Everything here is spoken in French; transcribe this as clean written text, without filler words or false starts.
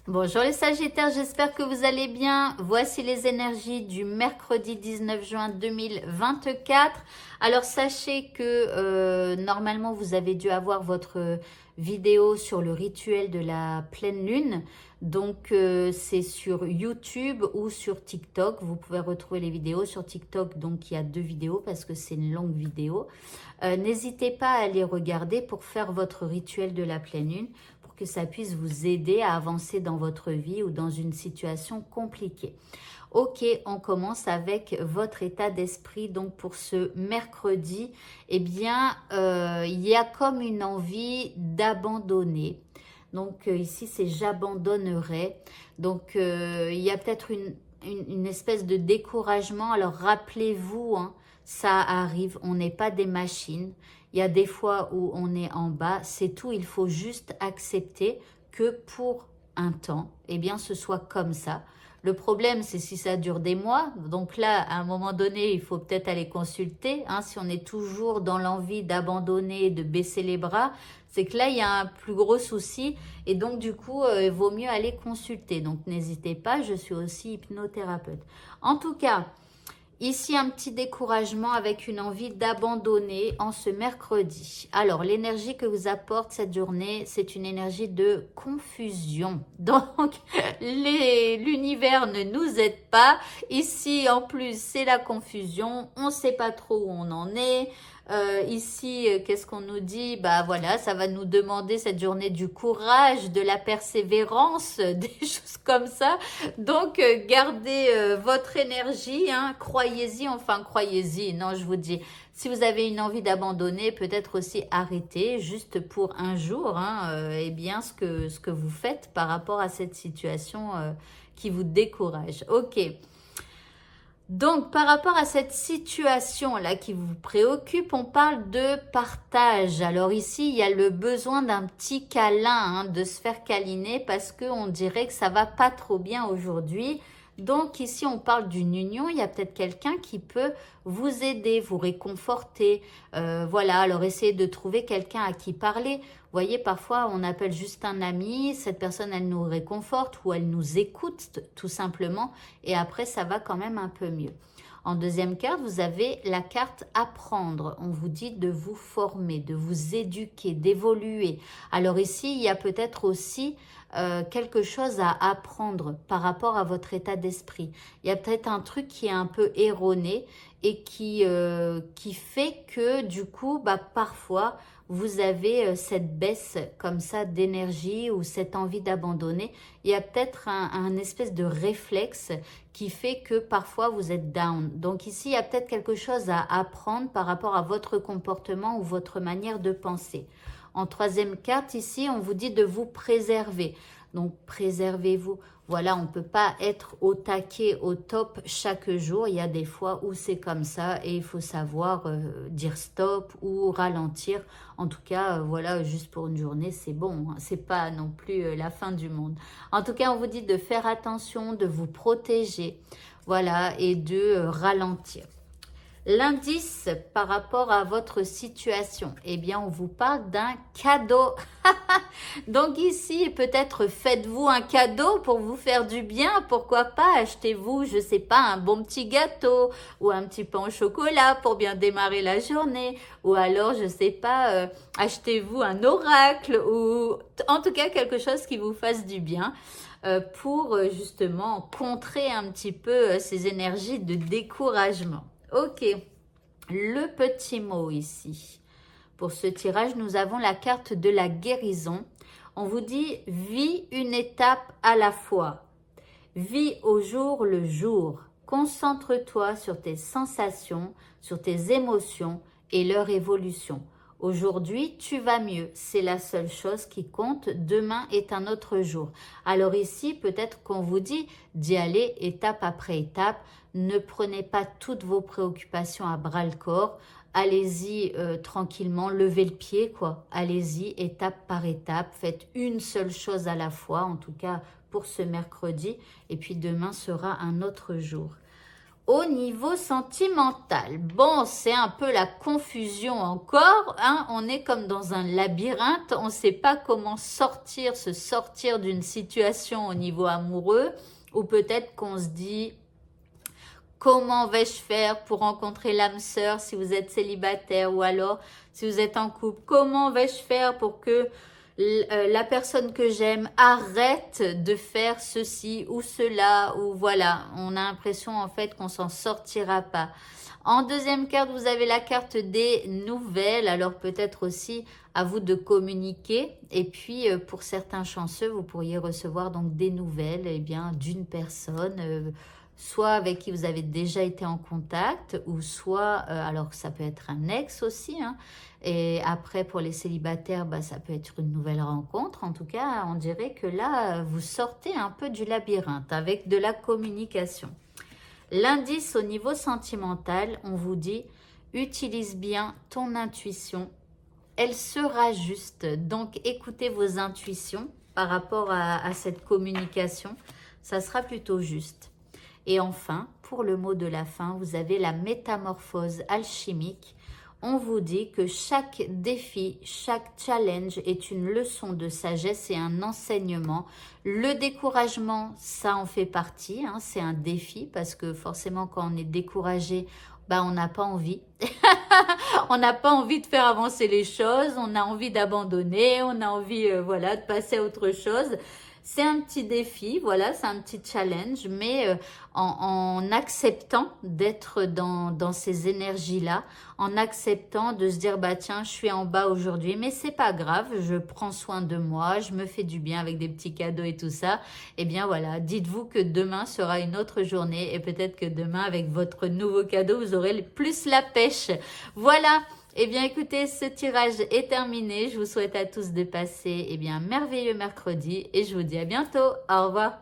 Bonjour les Sagittaires, j'espère que vous allez bien. Voici les énergies du mercredi 19 juin 2024. Alors sachez que normalement vous avez dû avoir votre vidéo sur le rituel de la pleine lune. Donc c'est sur YouTube ou sur TikTok. Vous pouvez retrouver les vidéos sur TikTok. Donc il y a 2 vidéos parce que c'est une longue vidéo. N'hésitez pas à les regarder pour faire votre rituel de la pleine lune, que ça puisse vous aider à avancer dans votre vie ou dans une situation compliquée. Ok, on commence avec votre état d'esprit. Donc pour ce mercredi, eh bien, il y a comme une envie d'abandonner. Donc ici, c'est j'abandonnerai. Donc il y a peut-être une espèce de découragement. Alors rappelez-vous, hein, ça arrive, on n'est pas des machines. Il y a des fois où on est en bas, c'est tout. Il faut juste accepter que pour un temps, eh bien, ce soit comme ça. Le problème, c'est si ça dure des mois. Donc là, à un moment donné, il faut peut-être aller consulter. Hein, si on est toujours dans l'envie d'abandonner, de baisser les bras, c'est que là, il y a un plus gros souci. Et donc, du coup, il vaut mieux aller consulter. Donc, n'hésitez pas, je suis aussi hypnothérapeute. En tout cas, ici, un petit découragement avec une envie d'abandonner en ce mercredi. Alors, l'énergie que vous apporte cette journée, c'est une énergie de confusion. Donc, l'univers ne nous aide pas. Ici, en plus, c'est la confusion. On ne sait pas trop où on en est. Ici, qu'est-ce qu'on nous dit? Bah voilà, ça va nous demander cette journée du courage, de la persévérance, des choses comme ça. Donc, gardez votre énergie, hein, croyez-y, enfin croyez-y. Non, je vous dis, si vous avez une envie d'abandonner, peut-être aussi arrêter juste pour un jour, hein, eh bien ce que vous faites par rapport à cette situation qui vous décourage. Ok. Donc, par rapport à cette situation-là qui vous préoccupe, on parle de partage. Alors ici, il y a le besoin d'un petit câlin, hein, de se faire câliner parce qu'on dirait que ça va pas trop bien aujourd'hui. Donc ici, on parle d'une union. Il y a peut-être quelqu'un qui peut vous aider, vous réconforter. Voilà, alors essayez de trouver quelqu'un à qui parler. Vous voyez, parfois, on appelle juste un ami. Cette personne, elle nous réconforte ou elle nous écoute tout simplement. Et après, ça va quand même un peu mieux. En deuxième carte, vous avez la carte apprendre. On vous dit de vous former, de vous éduquer, d'évoluer. Alors ici, il y a peut-être aussi quelque chose à apprendre par rapport à votre état d'esprit. Il y a peut-être un truc qui est un peu erroné et qui fait que du coup, bah, parfois, vous avez cette baisse comme ça d'énergie ou cette envie d'abandonner. Il y a peut-être un espèce de réflexe qui fait que parfois vous êtes down. Donc ici, il y a peut-être quelque chose à apprendre par rapport à votre comportement ou votre manière de penser. En troisième carte, ici, on vous dit de vous préserver. Donc, préservez-vous. Voilà, on ne peut pas être au taquet, au top chaque jour. Il y a des fois où c'est comme ça et il faut savoir dire stop ou ralentir. En tout cas, voilà, juste pour une journée, c'est bon. Hein. C'est pas non plus la fin du monde. En tout cas, on vous dit de faire attention, de vous protéger, voilà, et de ralentir. L'indice par rapport à votre situation, eh bien, on vous parle d'un cadeau. Donc ici, peut-être faites-vous un cadeau pour vous faire du bien. Pourquoi pas, achetez-vous, je sais pas, un bon petit gâteau ou un petit pain au chocolat pour bien démarrer la journée. Ou alors, je sais pas, achetez-vous un oracle ou en tout cas quelque chose qui vous fasse du bien. Pour justement contrer un petit peu ces énergies de découragement. Ok, le petit mot ici. Pour ce tirage, nous avons la carte de la guérison. On vous dit, vis une étape à la fois. Vis au jour le jour. Concentre-toi sur tes sensations, sur tes émotions et leur évolution. Aujourd'hui, tu vas mieux. C'est la seule chose qui compte. Demain est un autre jour. Alors ici, peut-être qu'on vous dit d'y aller étape après étape. Ne prenez pas toutes vos préoccupations à bras-le-corps. Allez-y tranquillement, levez le pied, quoi. Allez-y étape par étape. Faites une seule chose à la fois, en tout cas pour ce mercredi. Et puis demain sera un autre jour. Au niveau sentimental, bon, c'est un peu la confusion encore, hein, on est comme dans un labyrinthe, on ne sait pas comment sortir, se sortir d'une situation au niveau amoureux, ou peut-être qu'on se dit, comment vais-je faire pour rencontrer l'âme sœur si vous êtes célibataire, ou alors si vous êtes en couple, comment vais-je faire pour que la personne que j'aime arrête de faire ceci ou cela, ou voilà, on a l'impression en fait qu'on s'en sortira pas. En deuxième carte, vous avez la carte des nouvelles, alors peut-être aussi à vous de communiquer, et puis pour certains chanceux, vous pourriez recevoir donc des nouvelles bien d'une personne, soit avec qui vous avez déjà été en contact, ou soit, alors ça peut être un ex aussi, hein, et après, pour les célibataires, bah, ça peut être une nouvelle rencontre. En tout cas, on dirait que là, vous sortez un peu du labyrinthe avec de la communication. L'indice au niveau sentimental, on vous dit, utilise bien ton intuition. Elle sera juste. Donc, écoutez vos intuitions par rapport à cette communication. Ça sera plutôt juste. Et enfin, pour le mot de la fin, vous avez la métamorphose alchimique. On vous dit que chaque défi, chaque challenge est une leçon de sagesse et un enseignement. Le découragement, ça en fait partie, hein, c'est un défi parce que forcément quand on est découragé, bah, on n'a pas envie. On n'a pas envie de faire avancer les choses, on a envie d'abandonner, on a envie voilà, de passer à autre chose. C'est un petit défi, voilà, c'est un petit challenge, mais en acceptant d'être dans ces énergies-là, en acceptant de se dire, bah tiens, je suis en bas aujourd'hui, mais c'est pas grave, je prends soin de moi, je me fais du bien avec des petits cadeaux et tout ça. Eh bien voilà, dites-vous que demain sera une autre journée et peut-être que demain, avec votre nouveau cadeau, vous aurez plus la pêche. Voilà. Eh bien, écoutez, ce tirage est terminé. Je vous souhaite à tous de passer un merveilleux mercredi et je vous dis à bientôt. Au revoir.